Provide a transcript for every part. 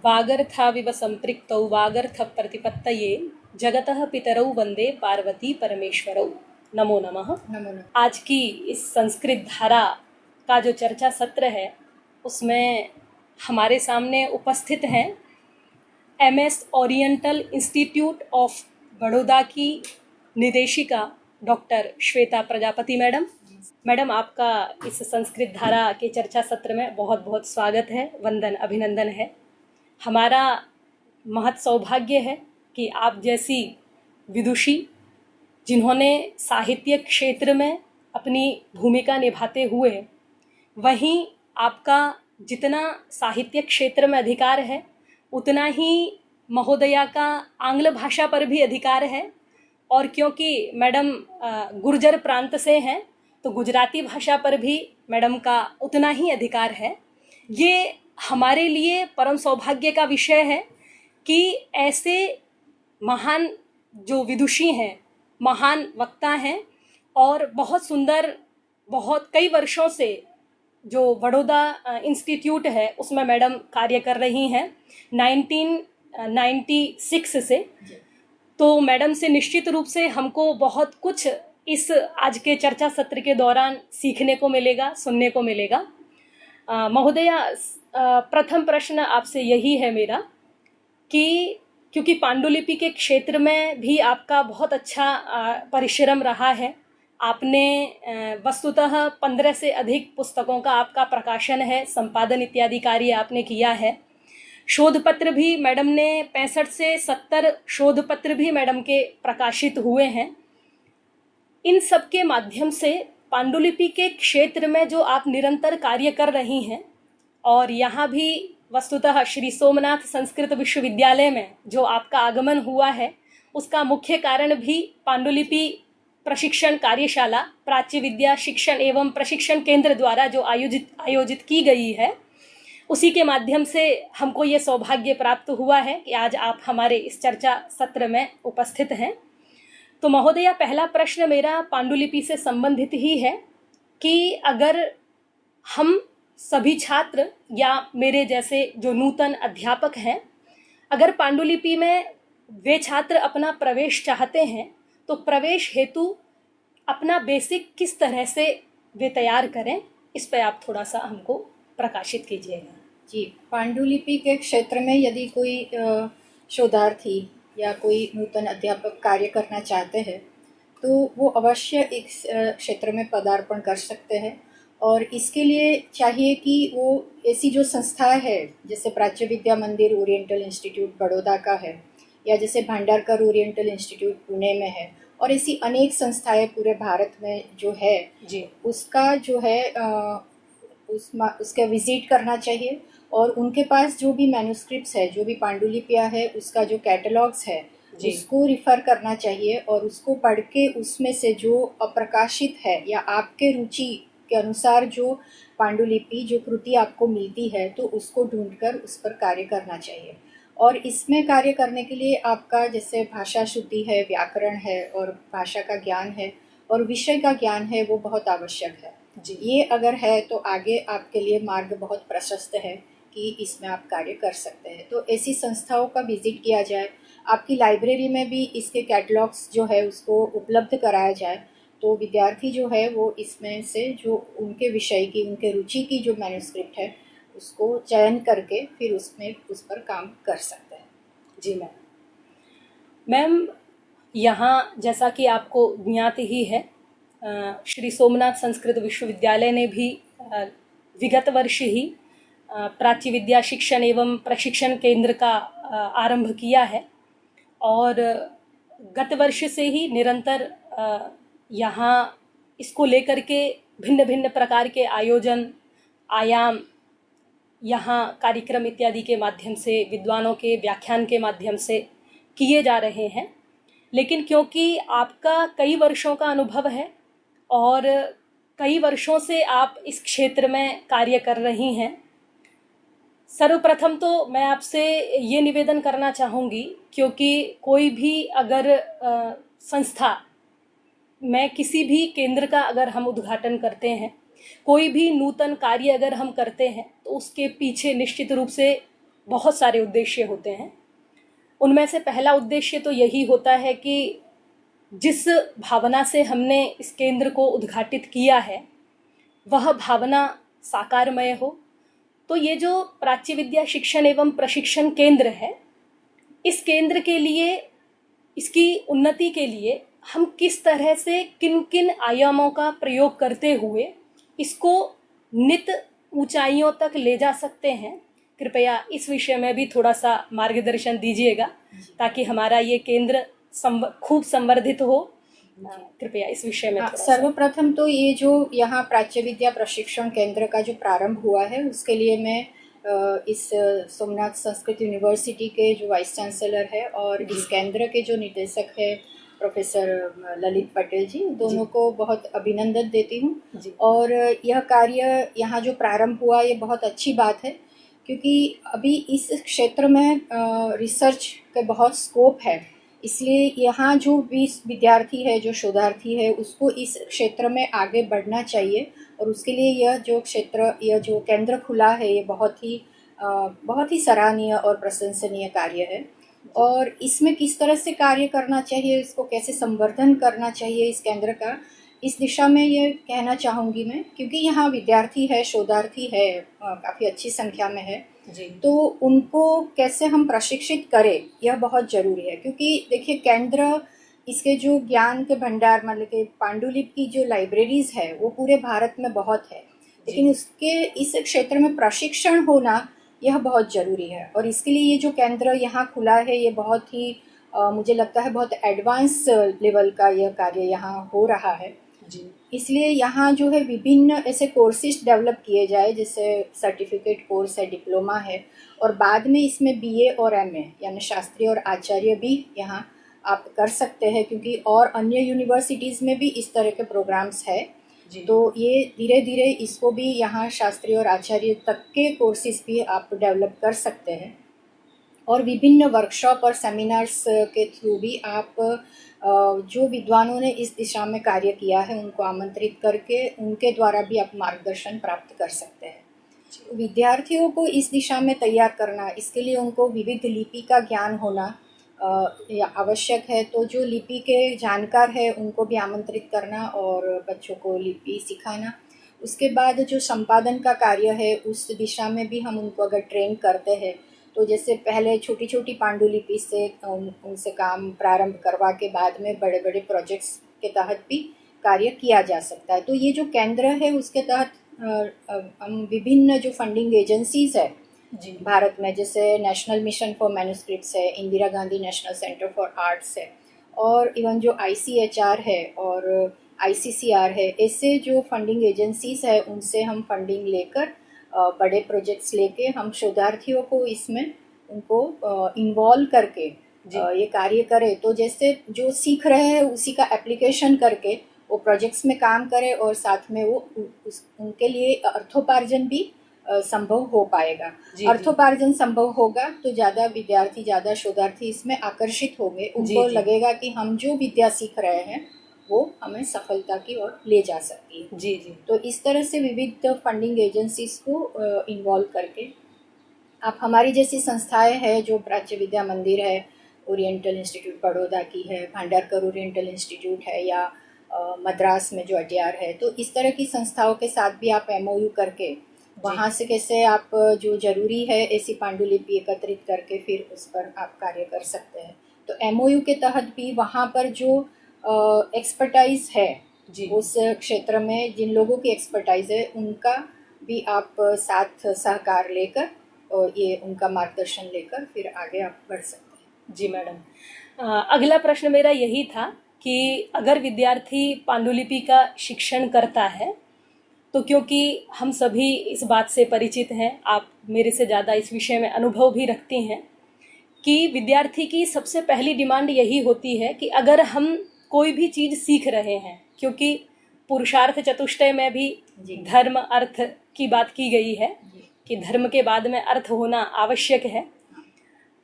वागर्थाविव संपृक्तौ वागर्थ प्रतिपत्तये जगतः पितरौ वंदे पार्वती परमेश्वरौ। नमो नमः। आज की इस संस्कृत धारा का जो चर्चा सत्र है उसमें हमारे सामने उपस्थित हैं MS oriental institute of Baroda की निदेशिका डॉक्टर श्वेता प्रजापति मैडम, आपका इस संस्कृत धारा के चर्चा सत्र में बहुत बहुत स्वागत है, वंदन अभिनंदन है। हमारा महत सौभाग्य है कि आप जैसी विदुषी जिन्होंने साहित्य क्षेत्र में अपनी भूमिका निभाते हुए वहीं आपका जितना साहित्य क्षेत्र में अधिकार है उतना ही महोदया का आंग्ल भाषा पर भी अधिकार है, और क्योंकि मैडम गुर्जर प्रांत से हैं तो गुजराती भाषा पर भी मैडम का उतना ही अधिकार है। ये हमारे लिए परम सौभाग्य का विषय है कि ऐसे महान जो विदुषी हैं, महान वक्ता हैं और बहुत सुंदर, बहुत कई वर्षों से जो बड़ौदा इंस्टीट्यूट है उसमें मैडम कार्य कर रही हैं 1996 से। तो मैडम से निश्चित रूप से हमको बहुत कुछ इस आज के चर्चा सत्र के दौरान सीखने को मिलेगा, सुनने को मिलेगा। महोदया, प्रथम प्रश्न आपसे यही है मेरा कि क्योंकि पांडुलिपि के क्षेत्र में भी आपका बहुत अच्छा परिश्रम रहा है, आपने वस्तुतः 15 से अधिक पुस्तकों का आपका प्रकाशन है, संपादन इत्यादि कार्य आपने किया है। शोध पत्र भी मैडम ने 65 से 70 शोध पत्र भी मैडम के प्रकाशित हुए हैं। इन सब के माध्यम से पांडुलिपि के क्षेत्र में जो आप निरंतर कार्य कर रही हैं, और यहाँ भी वस्तुतः श्री सोमनाथ संस्कृत विश्वविद्यालय में जो आपका आगमन हुआ है उसका मुख्य कारण भी पांडुलिपि प्रशिक्षण कार्यशाला प्राच्य विद्या शिक्षण एवं प्रशिक्षण केंद्र द्वारा जो आयोजित की गई है, उसी के माध्यम से हमको ये सौभाग्य प्राप्त हुआ है कि आज आप हमारे इस चर्चा सत्र में उपस्थित हैं। तो महोदया, पहला प्रश्न मेरा पांडुलिपि से संबंधित ही है कि अगर हम सभी छात्र या मेरे जैसे जो नूतन अध्यापक हैं, अगर पांडुलिपि में वे छात्र अपना प्रवेश चाहते हैं तो प्रवेश हेतु अपना बेसिक किस तरह से वे तैयार करें, इस पर आप थोड़ा सा हमको प्रकाशित कीजिएगा। जी, पांडुलिपि के क्षेत्र में यदि कोई शोधार्थी या कोई नूतन अध्यापक कार्य करना चाहते हैं तो वो अवश्य इस क्षेत्र में पदार्पण कर सकते हैं। और इसके लिए चाहिए कि वो ऐसी जो संस्था है, जैसे प्राच्य विद्या मंदिर ओरिएंटल इंस्टीट्यूट बड़ौदा का है, या जैसे भांडारकर ओरिएंटल इंस्टीट्यूट पुणे में है, और ऐसी अनेक संस्थाएं पूरे भारत में जो है जी, उसका जो है उसका विजिट करना चाहिए। और उनके पास जो भी मैन्युस्क्रिप्ट्स है, जो भी पांडुलिपियाँ है, उसका जो कैटलॉग्स है उसको रिफ़र करना चाहिए, और उसको पढ़ के उसमें से जो अप्रकाशित है या आपके रुचि के अनुसार जो पांडुलिपि जो कृति आपको मिलती है तो उसको ढूंढकर उस पर कार्य करना चाहिए। और इसमें कार्य करने के लिए आपका जैसे भाषा शुद्धि है, व्याकरण है और भाषा का ज्ञान है और विषय का ज्ञान है, वो बहुत आवश्यक है जी। ये अगर है तो आगे आपके लिए मार्ग बहुत प्रशस्त है कि इसमें आप कार्य कर सकते हैं। तो ऐसी संस्थाओं का विजिट किया जाए, आपकी लाइब्रेरी में भी इसके कैटलॉग्स जो है उसको उपलब्ध कराया जाए, तो विद्यार्थी जो है वो इसमें से जो उनके विषय की, उनके रुचि की जो मैन्युस्क्रिप्ट है उसको चयन करके फिर उसमें उस पर काम कर सकते हैं। जी मैम, यहाँ जैसा कि आपको ज्ञात ही है, श्री सोमनाथ संस्कृत विश्वविद्यालय ने भी विगत वर्ष ही प्राच्य विद्या शिक्षण एवं प्रशिक्षण केंद्र का आरंभ किया है, और गत वर्ष से ही निरंतर यहाँ इसको लेकर के भिन्न भिन्न प्रकार के आयोजन, आयाम, यहाँ कार्यक्रम इत्यादि के माध्यम से, विद्वानों के व्याख्यान के माध्यम से किए जा रहे हैं। लेकिन क्योंकि आपका कई वर्षों का अनुभव है और कई वर्षों से आप इस क्षेत्र में कार्य कर रही हैं, सर्वप्रथम तो मैं आपसे ये निवेदन करना चाहूँगी, क्योंकि कोई भी अगर संस्था में किसी भी केंद्र का अगर हम उद्घाटन करते हैं, कोई भी नूतन कार्य अगर हम करते हैं, तो उसके पीछे निश्चित रूप से बहुत सारे उद्देश्य होते हैं। उनमें से पहला उद्देश्य तो यही होता है कि जिस भावना से हमने इस केंद्र को उद्घाटित किया है वह भावना साकारमय हो। तो ये जो प्राच्य विद्या शिक्षण एवं प्रशिक्षण केंद्र है, इस केंद्र के लिए, इसकी उन्नति के लिए हम किस तरह से किन किन आयामों का प्रयोग करते हुए इसको नित ऊंचाइयों तक ले जा सकते हैं, कृपया इस विषय में भी थोड़ा सा मार्गदर्शन दीजिएगा ताकि हमारा ये केंद्र खूब संवर्धित हो। कृपया इस विषय में थोड़ा सर्वप्रथम तो ये जो यहाँ प्राच्य विद्या प्रशिक्षण केंद्र का जो प्रारंभ हुआ है उसके लिए मैं इस सोमनाथ संस्कृत यूनिवर्सिटी के जो वाइस चांसलर है और इस केंद्र के जो निदेशक है प्रोफेसर ललित पटेल जी, दोनों को बहुत अभिनंदन देती हूँ। और यह कार्य यहाँ जो प्रारंभ हुआ ये बहुत अच्छी बात है, क्योंकि अभी इस क्षेत्र में रिसर्च के बहुत स्कोप है। इसलिए यहाँ जो भी विद्यार्थी है, जो शोधार्थी है, उसको इस क्षेत्र में आगे बढ़ना चाहिए। और उसके लिए यह जो क्षेत्र, यह जो केंद्र खुला है, ये बहुत ही सराहनीय और प्रशंसनीय कार्य है। और इसमें किस तरह से कार्य करना चाहिए, इसको कैसे संवर्धन करना चाहिए इस केंद्र का, इस दिशा में ये कहना चाहूँगी मैं, क्योंकि यहाँ विद्यार्थी है, शोधार्थी है, काफ़ी अच्छी संख्या में है जी। तो उनको कैसे हम प्रशिक्षित करें, यह बहुत ज़रूरी है। क्योंकि देखिए, केंद्र, इसके जो ज्ञान के भंडार, मतलब कि पांडुलिपि की जो लाइब्रेरीज है वो पूरे भारत में बहुत है, लेकिन उसके इस क्षेत्र में प्रशिक्षण होना यह बहुत ज़रूरी है। और इसके लिए ये जो केंद्र यहाँ खुला है ये बहुत ही मुझे लगता है बहुत एडवांस लेवल का यह कार्य यहाँ हो रहा है जी। इसलिए यहाँ जो है विभिन्न ऐसे कोर्सेज डेवलप किए जाए, जैसे सर्टिफिकेट कोर्स है, डिप्लोमा है, और बाद में इसमें बीए और एमए यानी शास्त्री और आचार्य भी यहाँ आप कर सकते हैं, क्योंकि और अन्य यूनिवर्सिटीज़ में भी इस तरह के प्रोग्राम्स है। तो ये धीरे धीरे इसको भी यहाँ शास्त्री और आचार्य तक के कोर्सेज भी आप डेवलप कर सकते हैं। और विभिन्न वर्कशॉप और सेमिनार्स के थ्रू भी आप जो विद्वानों ने इस दिशा में कार्य किया है उनको आमंत्रित करके उनके द्वारा भी आप मार्गदर्शन प्राप्त कर सकते हैं। विद्यार्थियों को इस दिशा में तैयार करना, इसके लिए उनको विविध लिपि का ज्ञान होना आवश्यक है। तो जो लिपि के जानकार है उनको भी आमंत्रित करना और बच्चों को लिपि सिखाना। उसके बाद जो संपादन का कार्य है उस दिशा में भी हम उनको अगर ट्रेन करते हैं, तो जैसे पहले छोटी छोटी पांडुलिपि से उनसे काम प्रारंभ करवा के बाद में बड़े बड़े प्रोजेक्ट्स के तहत भी कार्य किया जा सकता है। तो ये जो केंद्र है उसके तहत हम विभिन्न जो फंडिंग एजेंसीज है जी भारत में, जैसे नेशनल मिशन फॉर मैन्युस्क्रिप्ट्स है, Indira Gandhi national centre for arts है, और इवन जो ICHR है और ICCR है, ऐसे जो फंडिंग एजेंसीज है उनसे हम फंडिंग लेकर बड़े प्रोजेक्ट्स लेके हम शोधार्थियों को इसमें उनको इन्वॉल्व करके ये कार्य करें। तो जैसे जो सीख रहे हैं उसी का एप्लीकेशन करके वो प्रोजेक्ट्स में काम करें और साथ में वो उनके लिए अर्थोपार्जन भी संभव हो पाएगा। अर्थोपार्जन संभव होगा तो ज़्यादा विद्यार्थी, ज़्यादा शोधार्थी इसमें आकर्षित होंगे। उनको लगेगा कि हम जो विद्या सीख रहे हैं वो हमें सफलता की ओर ले जा सकती है जी। तो इस तरह से विविध फंडिंग एजेंसीज को इन्वॉल्व करके आप, हमारी जैसी संस्थाएं हैं जो प्राच्य विद्या मंदिर है, ओरिएंटल इंस्टीट्यूट बड़ौदा की है, भांडारकर ओरिएंटल इंस्टीट्यूट है, या मद्रास में जो अड्यार है, तो इस तरह की संस्थाओं के साथ भी आप MOU करके वहाँ से कैसे आप जो जरूरी है ऐसी पांडुलिपि एकत्रित करके फिर उस पर आप कार्य कर सकते हैं। तो MOU के तहत भी वहाँ पर जो एक्सपर्टाइज है जी, उस क्षेत्र में जिन लोगों की एक्सपर्टाइज है उनका भी आप साथ सहकार लेकर और ये उनका मार्गदर्शन लेकर फिर आगे आप बढ़ सकते हैं। जी मैडम, अगला प्रश्न मेरा यही था कि अगर विद्यार्थी पांडुलिपि का शिक्षण करता है तो, क्योंकि हम सभी इस बात से परिचित हैं, आप मेरे से ज़्यादा इस विषय में अनुभव भी रखती हैं, कि विद्यार्थी की सबसे पहली डिमांड यही होती है कि अगर हम कोई भी चीज़ सीख रहे हैं, क्योंकि पुरुषार्थ चतुष्टय में भी धर्म अर्थ की बात की गई है कि धर्म के बाद में अर्थ होना आवश्यक है,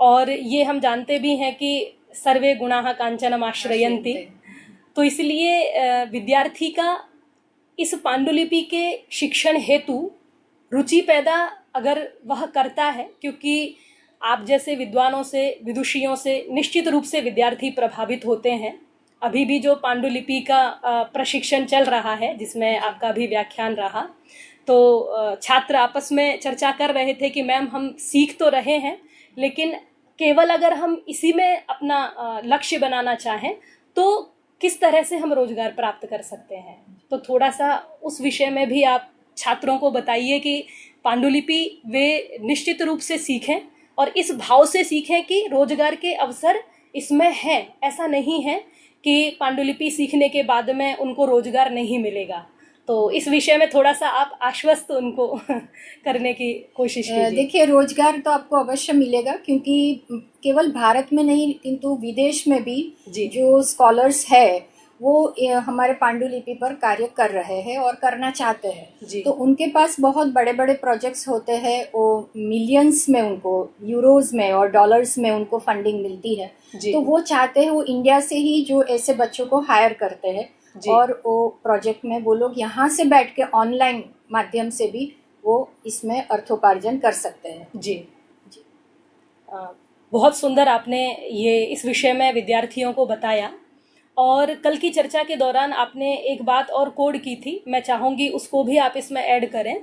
और ये हम जानते भी हैं कि सर्वे गुणाः कांचनम आश्रयन्ति। तो इसलिए विद्यार्थी का इस पांडुलिपि के शिक्षण हेतु रुचि पैदा अगर वह करता है, क्योंकि आप जैसे विद्वानों से, विदुषियों से निश्चित रूप से विद्यार्थी प्रभावित होते हैं। अभी भी जो पांडुलिपि का प्रशिक्षण चल रहा है, जिसमें आपका भी व्याख्यान रहा, तो छात्र आपस में चर्चा कर रहे थे कि मैम हम सीख तो रहे हैं, लेकिन केवल अगर हम इसी में अपना लक्ष्य बनाना चाहें तो किस तरह से हम रोजगार प्राप्त कर सकते हैं। तो थोड़ा सा उस विषय में भी आप छात्रों को बताइए कि पांडुलिपि वे निश्चित रूप से सीखें और इस भाव से सीखें कि रोजगार के अवसर इसमें हैं। ऐसा नहीं है कि पांडुलिपि सीखने के बाद में उनको रोजगार नहीं मिलेगा। तो इस विषय में थोड़ा सा आप आश्वस्त उनको करने की कोशिश कीजिए। देखिए, रोजगार तो आपको अवश्य मिलेगा, क्योंकि केवल भारत में नहीं किंतु विदेश में भी जो स्कॉलर्स है वो हमारे पांडुलिपि पर कार्य कर रहे हैं और करना चाहते हैं। तो उनके पास बहुत बड़े बड़े प्रोजेक्ट्स होते हैं, वो मिलियंस में, उनको यूरोज में और डॉलर्स में उनको फंडिंग मिलती है। तो वो चाहते हैं वो इंडिया से ही जो ऐसे बच्चों को हायर करते हैं और वो प्रोजेक्ट में वो लोग यहाँ से बैठ के ऑनलाइन माध्यम से भी वो इसमें अर्थोपार्जन कर सकते हैं। जी। बहुत सुंदर आपने ये इस विषय में विद्यार्थियों को बताया। और कल की चर्चा के दौरान आपने एक बात और कोड की थी, मैं चाहूँगी उसको भी आप इसमें ऐड करें।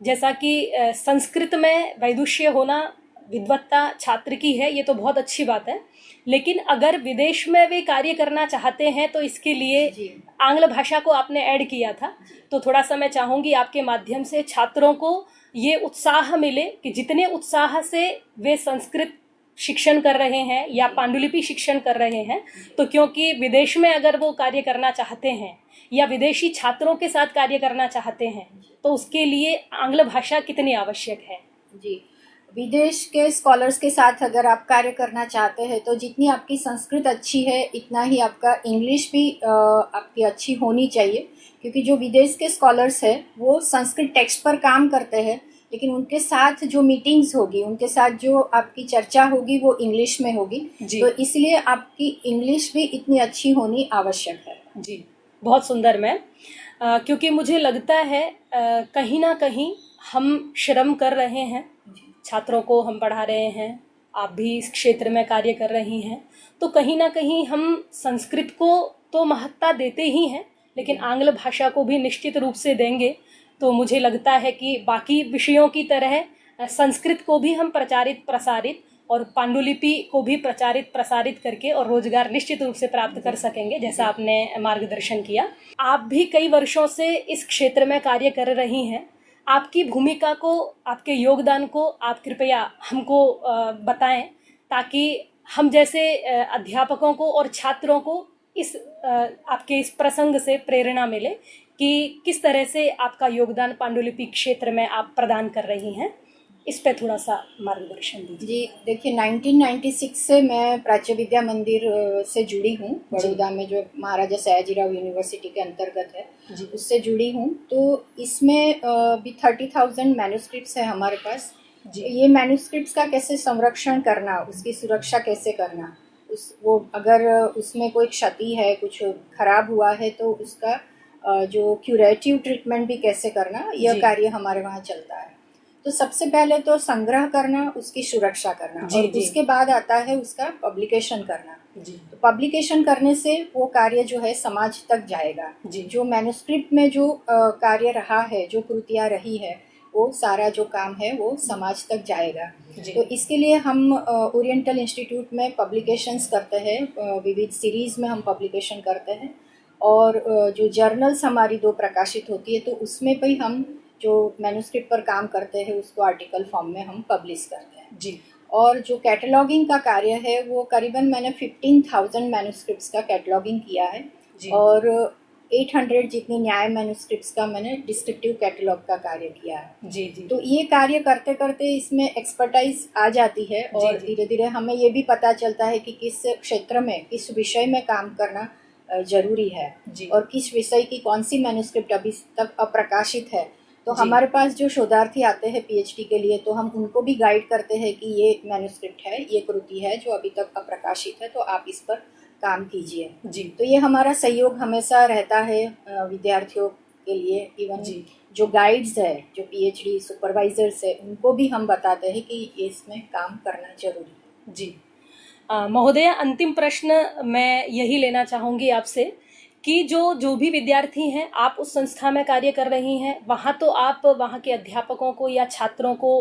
जैसा कि संस्कृत में वैदुष्य होना विद्वत्ता छात्र की है, ये तो बहुत अच्छी बात है, लेकिन अगर विदेश में वे कार्य करना चाहते हैं तो इसके लिए आंग्ल भाषा को आपने ऐड किया था। तो थोड़ा सा मैं चाहूँगी आपके माध्यम से छात्रों को ये उत्साह मिले कि जितने उत्साह से वे संस्कृत शिक्षण कर रहे हैं या पांडुलिपि शिक्षण कर रहे हैं, तो क्योंकि विदेश में अगर वो कार्य करना चाहते हैं या विदेशी छात्रों के साथ कार्य करना चाहते हैं तो उसके लिए आंग्ल भाषा कितनी आवश्यक है। जी, विदेश के स्कॉलर्स के साथ अगर आप कार्य करना चाहते हैं तो जितनी आपकी संस्कृत अच्छी है इतना ही आपका इंग्लिश भी आपकी अच्छी होनी चाहिए, क्योंकि जो विदेश के स्कॉलर्स है वो संस्कृत टेक्स्ट पर काम करते हैं, लेकिन उनके साथ जो मीटिंग्स होगी, उनके साथ जो आपकी चर्चा होगी वो इंग्लिश में होगी। तो इसलिए आपकी इंग्लिश भी इतनी अच्छी होनी आवश्यक है। जी, बहुत सुंदर मैम। क्योंकि मुझे लगता है कहीं ना कहीं हम श्रम कर रहे हैं, छात्रों को हम पढ़ा रहे हैं, आप भी इस क्षेत्र में कार्य कर रही हैं, तो कहीं ना कहीं हम संस्कृत को तो महत्ता देते ही हैं, लेकिन आंग्ल भाषा को भी निश्चित रूप से देंगे तो मुझे लगता है कि बाकी विषयों की तरह संस्कृत को भी हम प्रचारित प्रसारित और पांडुलिपि को भी प्रचारित प्रसारित करके और रोजगार निश्चित रूप से प्राप्त कर सकेंगे, जैसा आपने मार्गदर्शन किया। आप भी कई वर्षों से इस क्षेत्र में कार्य कर रही हैं। आपकी भूमिका को, आपके योगदान को आप कृपया हमको बताएं, ताकि हम जैसे अध्यापकों को और छात्रों को इस आपके इस प्रसंग से प्रेरणा मिले कि किस तरह से आपका योगदान पांडुलिपि क्षेत्र में आप प्रदान कर रही हैं। इस पे थोड़ा सा मार्गदर्शन दीजिए। जी, देखिए 1996 से मैं प्राच्य विद्या मंदिर से जुड़ी हूँ, बड़ौदा में जो महाराजा सयाजीराव यूनिवर्सिटी के अंतर्गत है, उससे जुड़ी हूँ। तो इसमें भी 30,000 मैन्युस्क्रिप्ट्स है हमारे पास। ये मैन्युस्क्रिप्ट्स का कैसे संरक्षण करना, उसकी सुरक्षा कैसे करना, वो अगर उसमें कोई क्षति है, कुछ खराब हुआ है तो उसका जो क्यूरेटिव ट्रीटमेंट भी कैसे करना, यह कार्य हमारे वहाँ चलता है। तो सबसे पहले तो संग्रह करना, उसकी सुरक्षा करना, और उसके बाद आता है उसका पब्लिकेशन करना। तो पब्लिकेशन करने से वो कार्य जो है समाज तक जाएगा। जो मैन्युस्क्रिप्ट में जो कार्य रहा है, जो कृतियाँ रही है, वो सारा जो काम है वो समाज तक जाएगा। तो इसके लिए हम ओरिएंटल इंस्टीट्यूट में पब्लिकेशंस करते हैं, विविध सीरीज में हम पब्लिकेशन करते हैं, और जो जर्नल्स हमारी 2 प्रकाशित होती है तो उसमें भी हम जो मैन्युस्क्रिप्ट पर काम करते हैं उसको आर्टिकल फॉर्म में हम पब्लिश करते हैं। जी। और जो कैटलॉगिंग का कार्य है वो करीबन मैंने 15,000 मैन्युस्क्रिप्ट्स का कैटलॉगिंग किया है, और 800 जितनी न्याय मैन्युस्क्रिप्ट्स का मैंने डिस्क्रिप्टिव कैटलॉग का कार्य किया है। जी। तो ये कार्य करते करते इसमें एक्सपर्टाइज आ जाती है, और धीरे धीरे हमें ये भी पता चलता है कि किस क्षेत्र में, किस विषय में काम करना जरूरी है, और किस विषय की कौन सी मैन्युस्क्रिप्ट अभी तक अप्रकाशित है। तो हमारे पास जो शोधार्थी आते हैं पीएचडी के लिए, तो हम उनको भी गाइड करते हैं कि ये मैन्युस्क्रिप्ट है, ये कृति है जो अभी तक अप्रकाशित है, तो आप इस पर काम कीजिए। तो ये हमारा सहयोग हमेशा रहता है विद्यार्थियों के लिए इवन जी। जो गाइड्स है, जो पीएचडी सुपरवाइजर्स है, उनको भी हम बताते हैं कि इसमें काम करना जरूरी है। जी। महोदया, अंतिम प्रश्न मैं यही लेना चाहूँगी आपसे कि जो भी विद्यार्थी हैं, आप उस संस्था में कार्य कर रही हैं, वहाँ तो आप वहाँ के अध्यापकों को या छात्रों को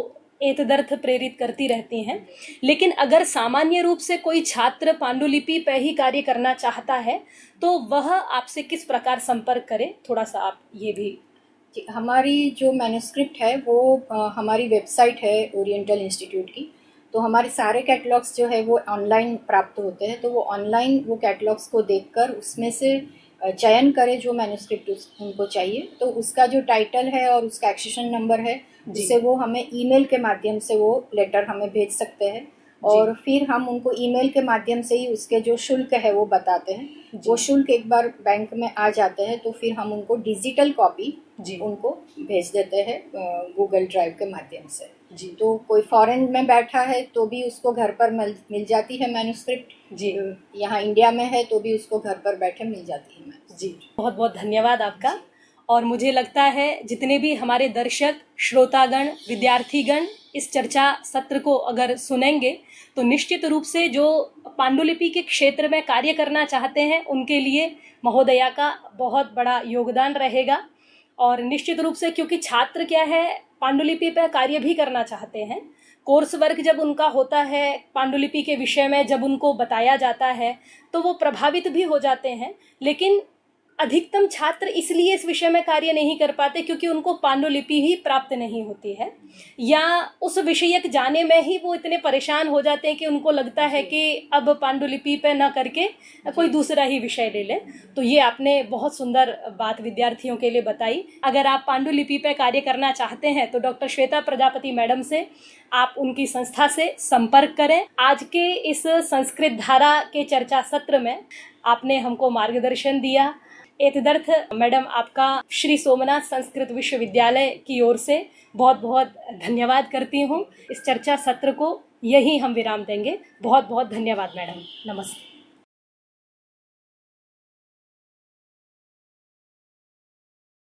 एतदर्थ प्रेरित करती रहती हैं, लेकिन अगर सामान्य रूप से कोई छात्र पांडुलिपि पे ही कार्य करना चाहता है तो वह आपसे किस प्रकार संपर्क करे, थोड़ा सा आप ये भी। जी, हमारी जो मैन्युस्क्रिप्ट है वो हमारी वेबसाइट है ओरिएंटल इंस्टीट्यूट की, तो हमारे सारे कैटलॉग्स जो है वो ऑनलाइन प्राप्त होते हैं। तो वो ऑनलाइन वो कैटलॉग्स को देखकर उसमें से चयन करें जो मैन्युस्क्रिप्ट उनको चाहिए, तो उसका जो टाइटल है और उसका एक्सेशन नंबर है, जिसे वो हमें ईमेल के माध्यम से वो लेटर हमें भेज सकते हैं, और फिर हम उनको ईमेल के माध्यम से ही उसके जो शुल्क है वो बताते हैं। वो शुल्क एक बार बैंक में आ जाते हैं तो फिर हम उनको डिजिटल कॉपी उनको भेज देते हैं गूगल ड्राइव के माध्यम से। जी। तो कोई फॉरेन में बैठा है तो भी उसको घर पर मिल जाती है मैन्युस्क्रिप्ट। जी। यहाँ इंडिया में है तो भी उसको घर पर बैठे मिल जाती है। जी, बहुत बहुत धन्यवाद आपका। और मुझे लगता है जितने भी हमारे दर्शक, श्रोतागण, विद्यार्थीगण इस चर्चा सत्र को अगर सुनेंगे तो निश्चित रूप से जो पांडुलिपि के क्षेत्र में कार्य करना चाहते हैं उनके लिए महोदया का बहुत बड़ा योगदान रहेगा। और निश्चित रूप से क्योंकि छात्र क्या है, पांडुलिपि पर कार्य भी करना चाहते हैं, कोर्स वर्क जब उनका होता है पांडुलिपि के विषय में, जब उनको बताया जाता है तो वो प्रभावित भी हो जाते हैं, लेकिन अधिकतम छात्र इसलिए इस विषय में कार्य नहीं कर पाते क्योंकि उनको पांडुलिपि ही प्राप्त नहीं होती है, या उस विषयक जाने में ही वो इतने परेशान हो जाते हैं कि उनको लगता है कि अब पांडुलिपि पे न करके कोई दूसरा ही विषय ले ले। तो ये आपने बहुत सुंदर बात विद्यार्थियों के लिए बताई। अगर आप पांडुलिपि पे कार्य करना चाहते हैं तो डॉक्टर श्वेता प्रजापति मैडम से, आप उनकी संस्था से संपर्क करें। आज के इस संस्कृत धारा के चर्चा सत्र में आपने हमको मार्गदर्शन दिया। एतदर्थ मैडम, आपका श्री सोमनाथ संस्कृत विश्वविद्यालय की ओर से बहुत बहुत धन्यवाद करती हूँ। इस चर्चा सत्र को यही हम विराम देंगे। बहुत बहुत धन्यवाद मैडम। नमस्ते।